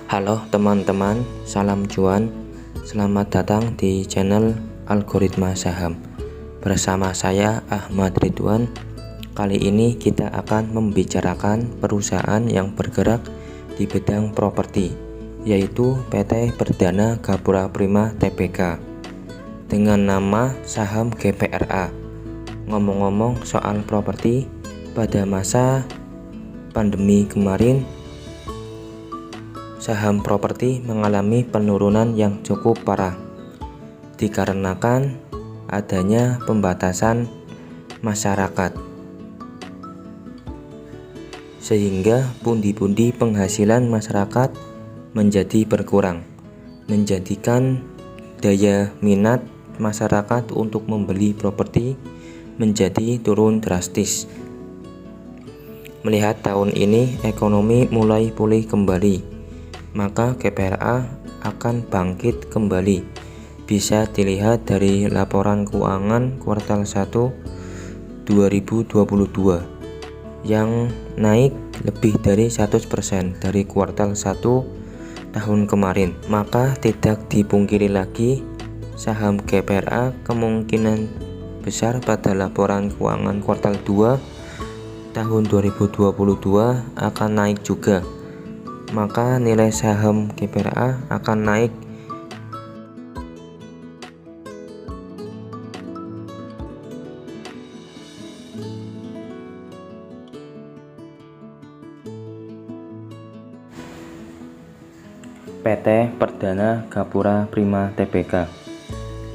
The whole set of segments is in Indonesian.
Halo teman-teman, salam cuan. Selamat datang di channel Algoritma Saham. Bersama saya Ahmad Ridwan. Kali ini kita akan membicarakan perusahaan yang bergerak di bidang properti, yaitu PT Perdana Gapura Prima Tbk dengan nama saham GPRA. Ngomong-ngomong soal properti, pada masa pandemi kemarin saham properti mengalami penurunan yang cukup parah dikarenakan adanya pembatasan masyarakat, sehingga pundi-pundi penghasilan masyarakat menjadi berkurang, menjadikan daya minat masyarakat untuk membeli properti menjadi turun drastis. Melihat tahun ini ekonomi mulai pulih kembali, maka GPRA akan bangkit kembali. Bisa dilihat dari laporan keuangan kuartal 1 2022 yang naik lebih dari 100% dari kuartal 1 tahun kemarin. Maka tidak dipungkiri lagi saham GPRA kemungkinan besar pada laporan keuangan kuartal 2 tahun 2022 akan naik juga. Maka nilai saham GPRA akan naik PT Perdana Gapura Prima Tbk.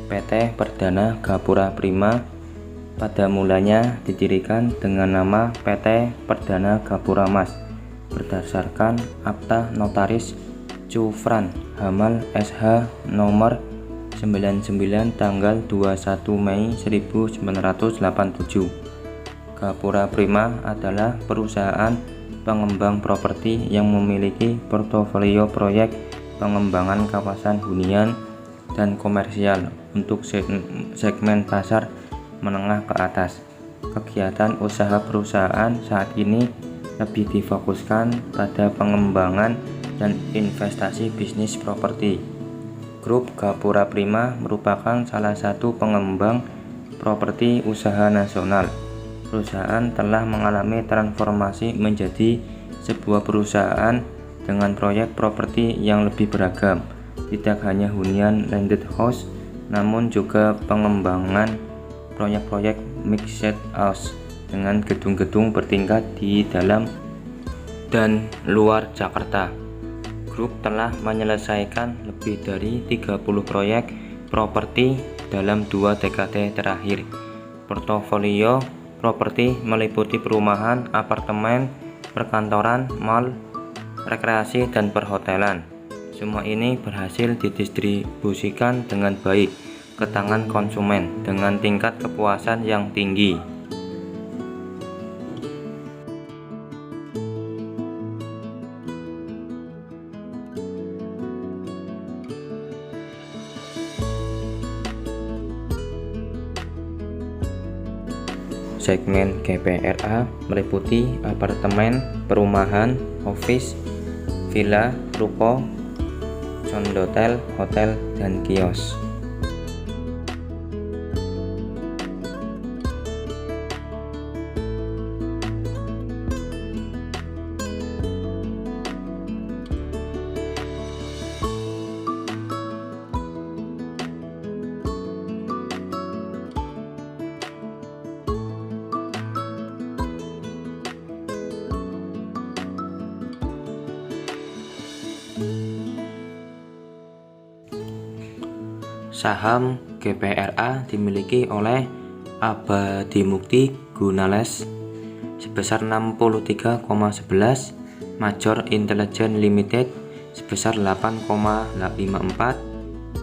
PT Perdana Gapura Prima pada mulanya didirikan dengan nama PT Perdana Gapura Mas berdasarkan Akta Notaris Cufran Hamal SH nomor 99 tanggal 21 Mei 1987. Gapura Prima adalah perusahaan pengembang properti yang memiliki portofolio proyek pengembangan kawasan hunian dan komersial untuk segmen pasar menengah ke atas. Kegiatan usaha perusahaan saat ini lebih difokuskan pada pengembangan dan investasi bisnis properti. Grup Gapura Prima merupakan salah satu pengembang properti usaha nasional. Perusahaan telah mengalami transformasi menjadi sebuah perusahaan dengan proyek properti yang lebih beragam, tidak hanya hunian landed house, namun juga pengembangan proyek-proyek mixed house dengan gedung-gedung bertingkat di dalam dan luar Jakarta. Grup telah menyelesaikan lebih dari 30 proyek properti dalam 2 dekade terakhir. Portofolio properti meliputi perumahan, apartemen, perkantoran, mal, rekreasi, dan perhotelan. Semua ini berhasil didistribusikan dengan baik ke tangan konsumen dengan tingkat kepuasan yang tinggi. Segmen GPRA meliputi apartemen, perumahan, office, villa, ruko, condotel, hotel, dan kios. Saham GPRA dimiliki oleh Abadimukti Gunales sebesar 63,11%, Major Intelligent Limited sebesar 8,54%,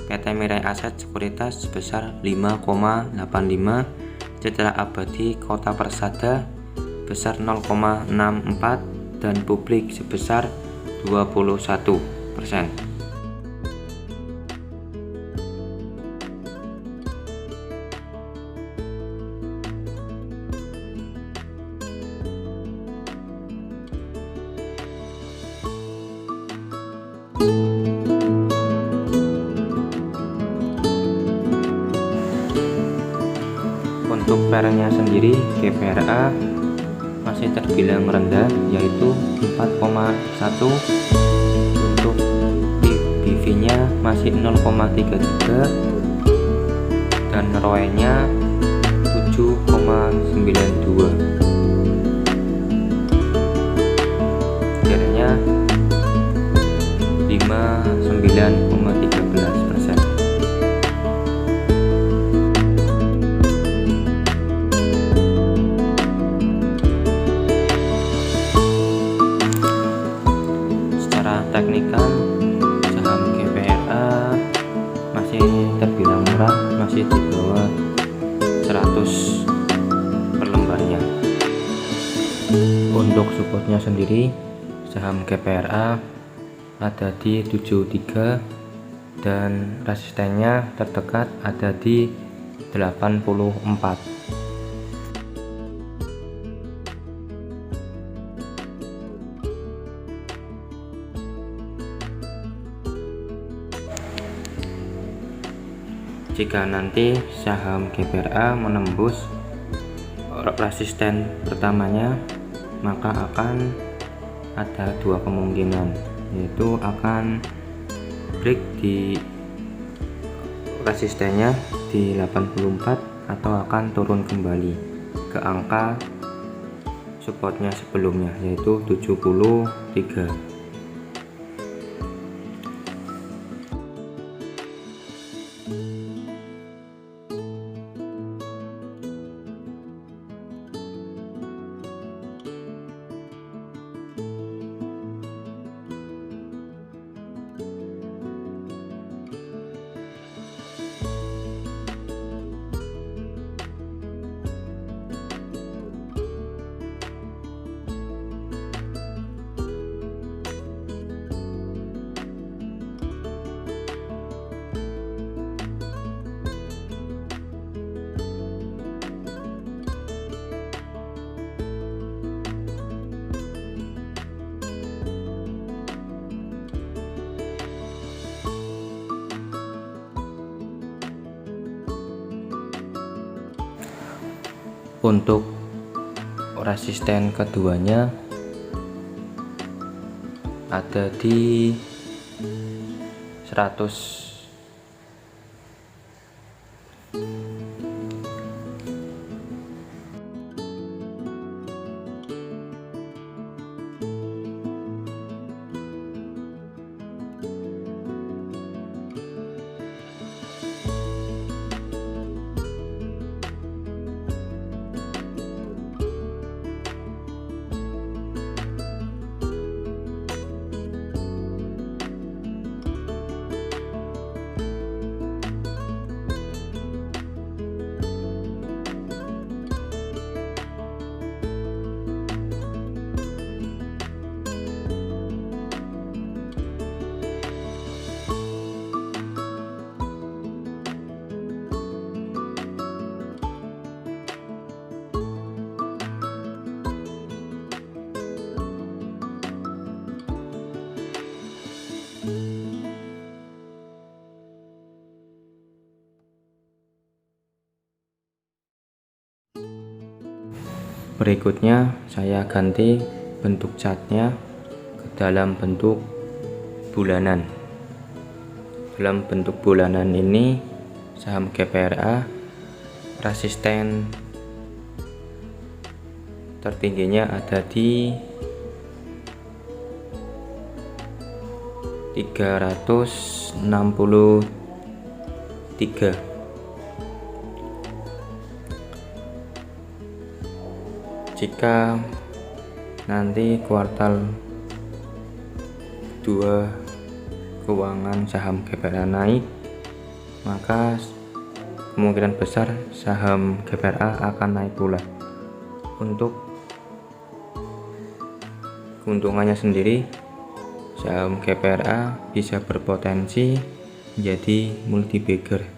PT Mirai Aset Sekuritas sebesar 5,85%, Citra Abadi Kota Persada sebesar 0,64%, dan Publik sebesar 21%. fairnya sendiri GPRA masih terbilang rendah, yaitu 4,1. Untuk BV nya masih 0,33 dan ROE nya 7,92. Jadinya 59,13%. Secara teknikal saham GPRA masih terbilang murah, masih di bawah 100 per lembarnya. Untuk supportnya sendiri saham GPRA ada di 73 dan resistennya terdekat ada di 84. Jika nanti saham GPRA menembus resisten pertamanya, maka akan ada dua kemungkinan, yaitu akan break di resistennya di 84 atau akan turun kembali ke angka supportnya sebelumnya, yaitu 73. Untuk resisten keduanya ada di 100. Berikutnya saya ganti bentuk chartnya ke dalam bentuk bulanan. Dalam bentuk bulanan ini saham GPRA resisten tertingginya ada di 363. Jika nanti kuartal 2 keuangan saham GPRA naik, maka kemungkinan besar saham GPRA akan naik pula. Untuk keuntungannya sendiri, saham GPRA bisa berpotensi menjadi multi bagger,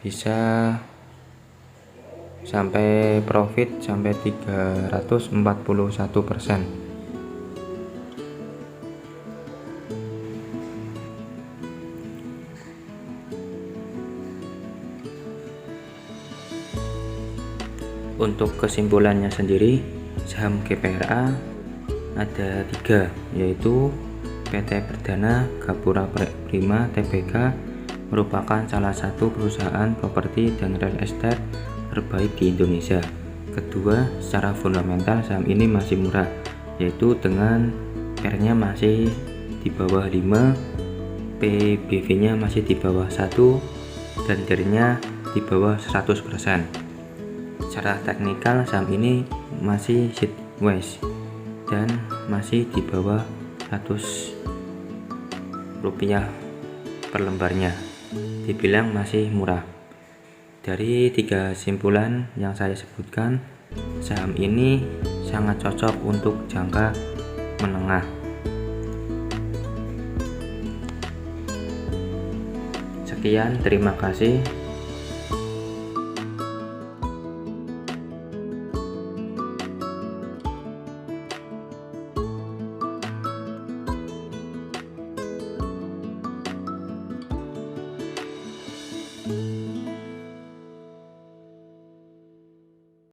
bisa sampai profit sampai 341%. Untuk kesimpulannya sendiri, saham GPRA ada 3, yaitu PT Perdana Gapura Prima Tbk merupakan salah satu perusahaan properti dan real estate terbaik di Indonesia. Kedua, secara fundamental saham ini masih murah, yaitu dengan R-nya masih di bawah 5, PBV-nya masih di bawah 1, dan DER-nya di bawah 100%. Secara teknikal saham ini masih sideways dan masih di bawah 100 rupiah per lembarnya, dibilang masih murah. Dari 3 simpulan yang saya sebutkan, saham ini sangat cocok untuk jangka menengah. Sekian, terima kasih.